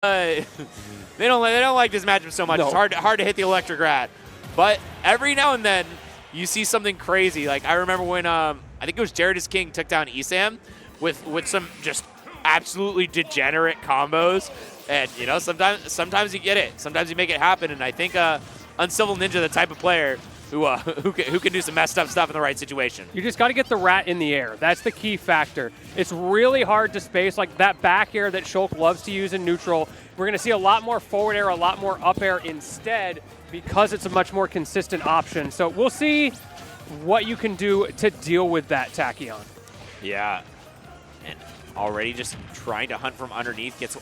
they don't like this matchup so much. No. It's hard to hit the electric rat. But every now and then you see something crazy. Like I remember when I think it was Jared is King took down Esam with some just absolutely degenerate combos. And you know, sometimes you get it. Sometimes you make it happen. And I think Uncivil Ninja, the type of player who can do some messed up stuff in the right situation. You just got to get the rat in the air. That's the key factor. It's really hard to space, like that back air that Shulk loves to use in neutral. We're going to see a lot more forward air, a lot more up air instead because it's a much more consistent option. So we'll see what you can do to deal with that, Tachyon. Yeah, and already just trying to hunt from underneath, gets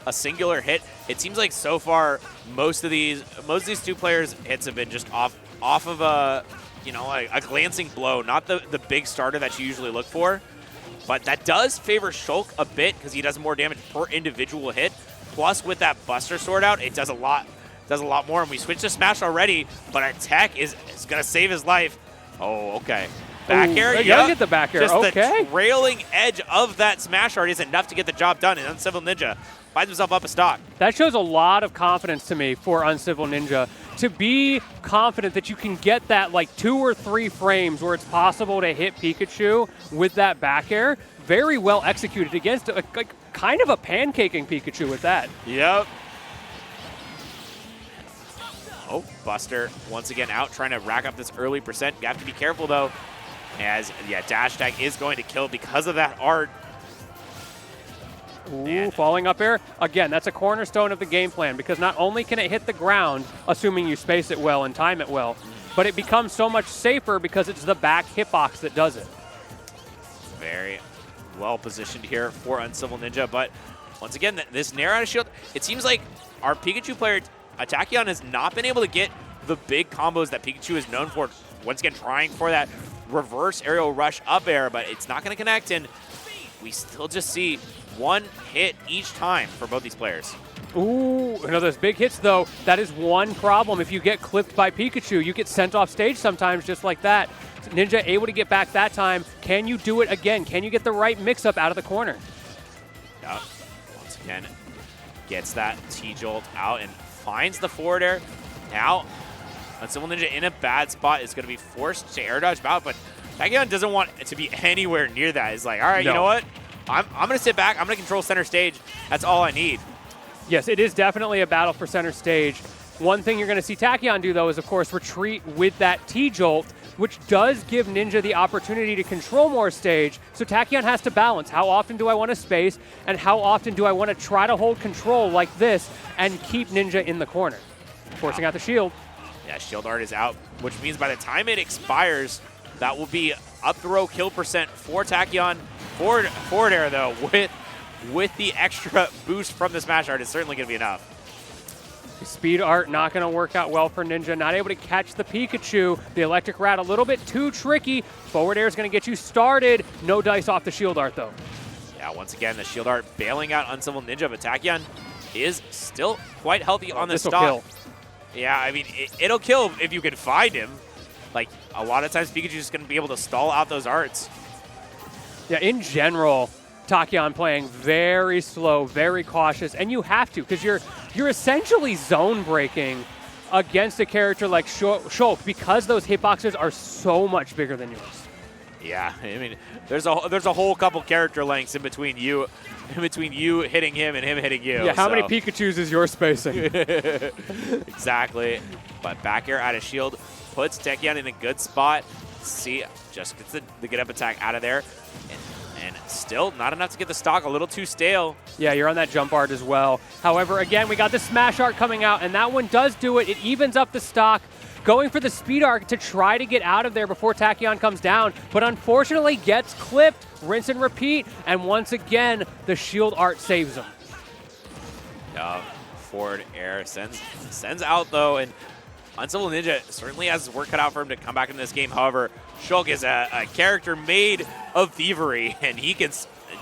a singular hit. It seems like so far most of these two players' hits have been just off of a a glancing blow, not the big starter that you usually look for. But that does favor Shulk a bit because he does more damage per individual hit. Plus with that Buster Sword out, it does a lot more. And we switched to Smash already, but our tech is gonna save his life. Oh, okay. Back air, you gotta get the back air. Just okay. the trailing edge of that Smash art is enough to get the job done, and Uncivil Ninja finds himself up a stock. That shows a lot of confidence to me for Uncivil Ninja. To be confident that you can get that like 2 or 3 frames where it's possible to hit Pikachu with that back air, very well executed against kind of a pancaking Pikachu with that. Yep. Oh, Buster once again out, trying to rack up this early percent. You have to be careful though, as dash tag is going to kill because of that art. Ooh, falling up air. Again, that's a cornerstone of the game plan because not only can it hit the ground, assuming you space it well and time it well, but it becomes so much safer because it's the back hitbox that does it. Very well positioned here for Uncivil Ninja, but once again, this Nair out of shield, it seems like our Pikachu player, Tachyon, has not been able to get the big combos that Pikachu is known for. Once again, trying for that reverse aerial rush up air, but it's not going to connect, and we still just see one hit each time for both these players. Ooh, those big hits though, that is one problem. If you get clipped by Pikachu, you get sent off stage sometimes just like that. Ninja able to get back that time. Can you do it again? Can you get the right mix-up out of the corner? Yep. Once again, gets that T-Jolt out and finds the forward air. Now, Uncivil Ninja in a bad spot is going to be forced to air dodge out, but Tachyon doesn't want it to be anywhere near that. He's like, all right, You know what? I'm going to sit back. I'm going to control center stage. That's all I need. Yes, it is definitely a battle for center stage. One thing you're going to see Tachyon do, though, is, of course, retreat with that T-Jolt, which does give Ninja the opportunity to control more stage. So Tachyon has to balance. How often do I want to space, and how often do I want to try to hold control like this and keep Ninja in the corner? Forcing out the shield. Yeah, shield art is out, which means by the time it expires, that will be up throw kill percent for Tachyon. Forward air, though, with the extra boost from the Smash art is certainly going to be enough. Speed art not going to work out well for Ninja. Not able to catch the Pikachu. The electric rat a little bit too tricky. Forward air is going to get you started. No dice off the shield art, though. Yeah, once again, the shield art bailing out Uncivil Ninja, but Tachyon is still quite healthy on the stock. Kill. Yeah, I mean, it'll kill if you can find him. Like, a lot of times Pikachu's just going to be able to stall out those arts. Yeah, in general, Tachyon playing very slow, very cautious, and you have to because you're essentially zone breaking against a character like Shulk because those hitboxes are so much bigger than yours. Yeah, I mean, there's a whole couple character lengths in between you hitting him and him hitting you. Yeah, how many Pikachus is your spacing? Exactly. But back air out of shield puts Tachyon in a good spot. See, just gets the get up attack out of there. And still not enough to get the stock, a little too stale. Yeah, you're on that jump art as well. However, again, we got the smash art coming out, and that one does do it. It evens up the stock. Going for the speed arc to try to get out of there before Tachyon comes down, but unfortunately gets clipped, rinse and repeat, and once again, the shield art saves him. Forward air sends out though, and Uncivil Ninja certainly has his work cut out for him to come back in this game. However, Shulk is a character made of thievery, and he can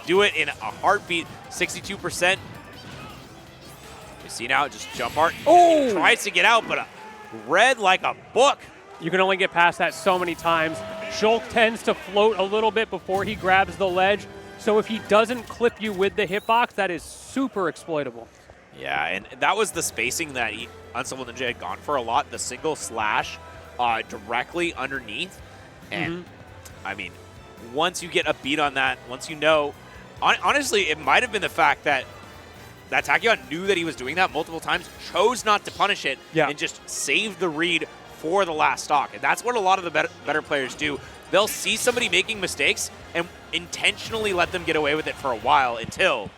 do it in a heartbeat. 62%. You see now, just jump art. Oh! Tries to get out, but read like a book. You can only get past that so many times. Shulk tends to float a little bit before he grabs the ledge, so if he doesn't clip you with the hitbox, that is super exploitable. Yeah, and that was the spacing that Uncivil Ninja had gone for a lot, the single slash directly underneath. And, I mean, once you get a beat on that, once you know, honestly, it might have been the fact that Tachyon knew that he was doing that multiple times, chose not to punish it, and just saved the read for the last stock. And that's what a lot of the better players do. They'll see somebody making mistakes and intentionally let them get away with it for a while until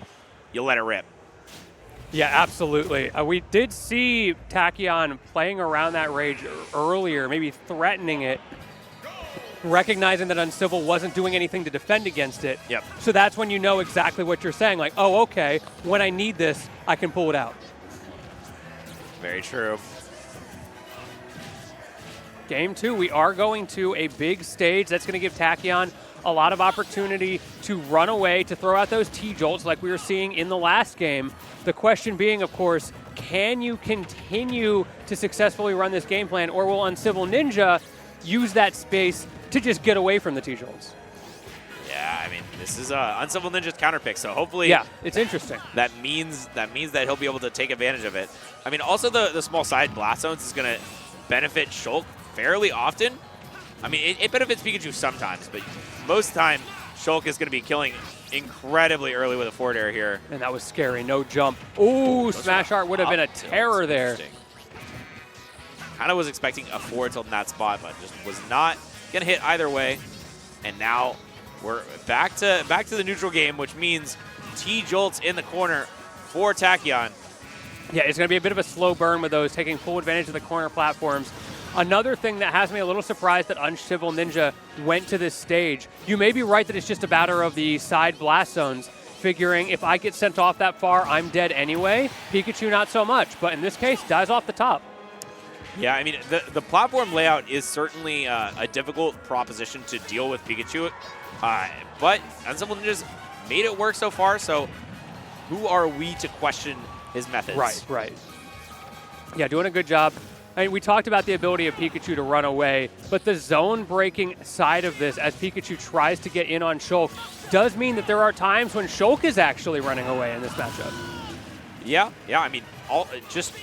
you let it rip. Yeah, absolutely. We did see Tachyon playing around that rage earlier, maybe threatening it, recognizing that Uncivil wasn't doing anything to defend against it. Yep. So that's when you know exactly what you're saying. Like, oh, okay, when I need this, I can pull it out. Very true. Game 2, we are going to a big stage. That's going to give Tachyon a lot of opportunity to run away, to throw out those T-jolts like we were seeing in the last game. The question being, of course, can you continue to successfully run this game plan, or will Uncivil Ninja use that space to just get away from the T-jolts? Yeah, I mean, this is Uncivil Ninja's counter pick, so hopefully it's interesting. That means that he'll be able to take advantage of it. I mean, also the small side blast zones is going to benefit Shulk fairly often. I mean, it benefits Pikachu sometimes, but most of the time, Shulk is going to be killing incredibly early with a forward air here. And that was scary. No jump. Ooh, Smash Art would have been a terror there. Kind of was expecting a forward tilt in that spot, but just was not going to hit either way. And now we're back to the neutral game, which means T-jolts in the corner for Tachyon. Yeah, it's going to be a bit of a slow burn with those, taking full advantage of the corner platforms. Another thing that has me a little surprised that Uncivil Ninja went to this stage. You may be right that it's just a matter of the side blast zones, figuring if I get sent off that far, I'm dead anyway. Pikachu, not so much, but in this case, dies off the top. Yeah, I mean, the platform layout is certainly a difficult proposition to deal with Pikachu, but Uncivil Ninja's made it work so far, so who are we to question his methods? Right. Yeah, doing a good job. I mean, we talked about the ability of Pikachu to run away, but the zone-breaking side of this, as Pikachu tries to get in on Shulk, does mean that there are times when Shulk is actually running away in this matchup. Yeah, I mean, just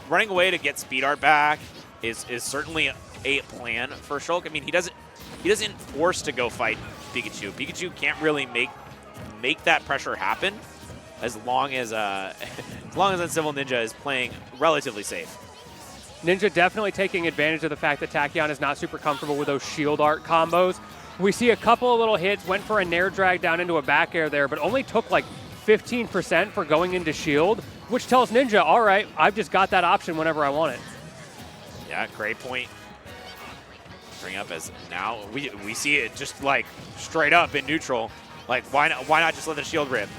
running away to get speed art back is certainly a plan for Shulk. I mean, he doesn't force to go fight Pikachu. Pikachu can't really make that pressure happen as long as Uncivil Ninja is playing relatively safe. Ninja definitely taking advantage of the fact that Tachyon is not super comfortable with those shield art combos. We see a couple of little hits, went for a nair drag down into a back air there, but only took like 15% for going into shield, which tells Ninja, all right, I've just got that option whenever I want it. Yeah, great point. Bring up as now we see it just like straight up in neutral. Like, why not just let the shield rip?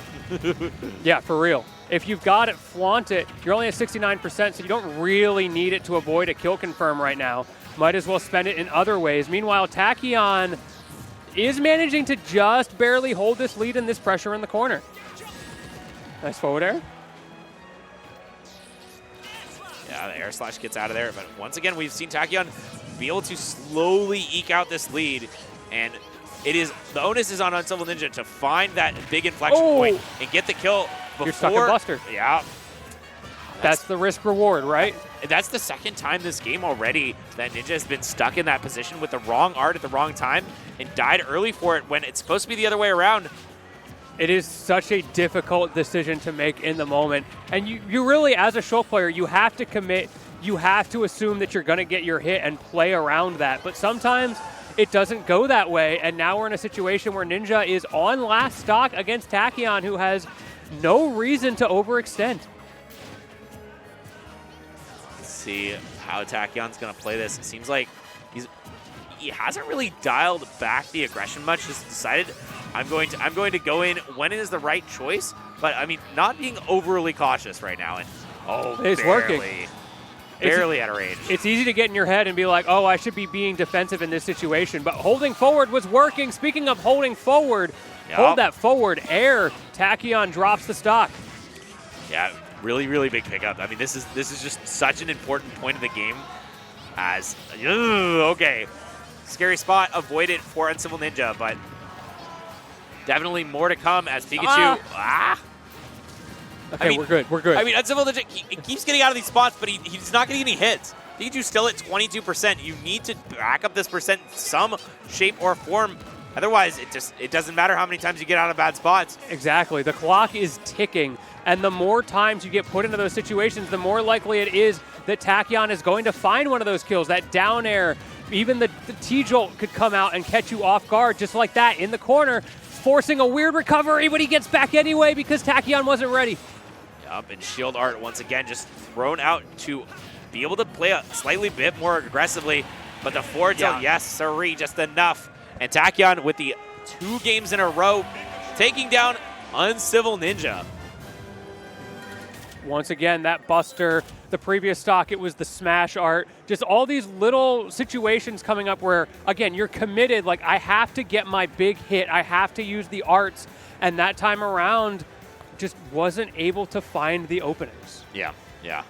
Yeah, for real. If you've got it, flaunt it. You're only at 69%, so you don't really need it to avoid a kill confirm right now. Might as well spend it in other ways. Meanwhile, Tachyon is managing to just barely hold this lead and this pressure in the corner. Nice forward air. Yeah, the air slash gets out of there. But once again, we've seen Tachyon be able to slowly eke out this lead. And the onus is on Uncivil Ninja to find that big inflection point and get the kill before. You're stuck in Buster. Yeah. That's the risk reward, right? That's the second time this game already that Ninja has been stuck in that position with the wrong art at the wrong time and died early for it when it's supposed to be the other way around. It is such a difficult decision to make in the moment. And you really, as a Shulk player, you have to commit. You have to assume that you're going to get your hit and play around that. But sometimes it doesn't go that way. And now we're in a situation where Ninja is on last stock against Tachyon, who has no reason to overextend. Let's see how Tachyon's going to play this. It seems like he hasn't really dialed back the aggression much. Just decided I'm going to go in when it is the right choice. But I mean, not being overly cautious right now. And it's working. Barely out of range. It's easy to get in your head and be like, oh, I should be being defensive in this situation. But holding forward was working. Speaking of holding forward, hold that forward air. Tachyon drops the stock. Yeah, really, really big pickup. I mean, this is just such an important point of the game. As okay, scary spot avoided for Uncivil Ninja, but definitely more to come as Pikachu. Okay, I mean, we're good. We're good. I mean, Uncivil Ninja, he keeps getting out of these spots, but he's not getting any hits. Pikachu's still at 22%. You need to back up this percent in some shape or form. Otherwise, it doesn't matter how many times you get out of bad spots. Exactly. The clock is ticking, and the more times you get put into those situations, the more likely it is that Tachyon is going to find one of those kills, that down air. Even the T-Jolt could come out and catch you off guard just like that in the corner, forcing a weird recovery, but he gets back anyway because Tachyon wasn't ready. Yup, and Shield Art once again just thrown out to be able to play a slightly bit more aggressively, but the forward tilt, yes, sirree, just enough. And Tachyon with the 2 games in a row, taking down Uncivil Ninja. Once again, that Buster, the previous stock, it was the Smash Art. Just all these little situations coming up where, again, you're committed, like, I have to get my big hit. I have to use the arts. And that time around, just wasn't able to find the openings. Yeah.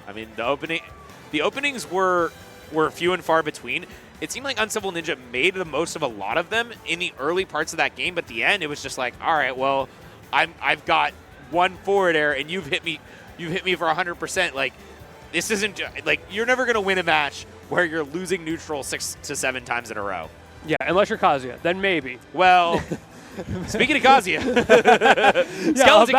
I mean, the openings were few and far between. It seemed like Uncivil Ninja made the most of a lot of them in the early parts of that game, but at the end, it was just like, all right, well, I've got one forward air, and you've hit me for 100%. Like, this isn't, like, you're never going to win a match where you're losing neutral 6 to 7 times in a row. Yeah, unless you're Kazuya, then maybe. Well, speaking of Kazuya, yeah, Skeleton coming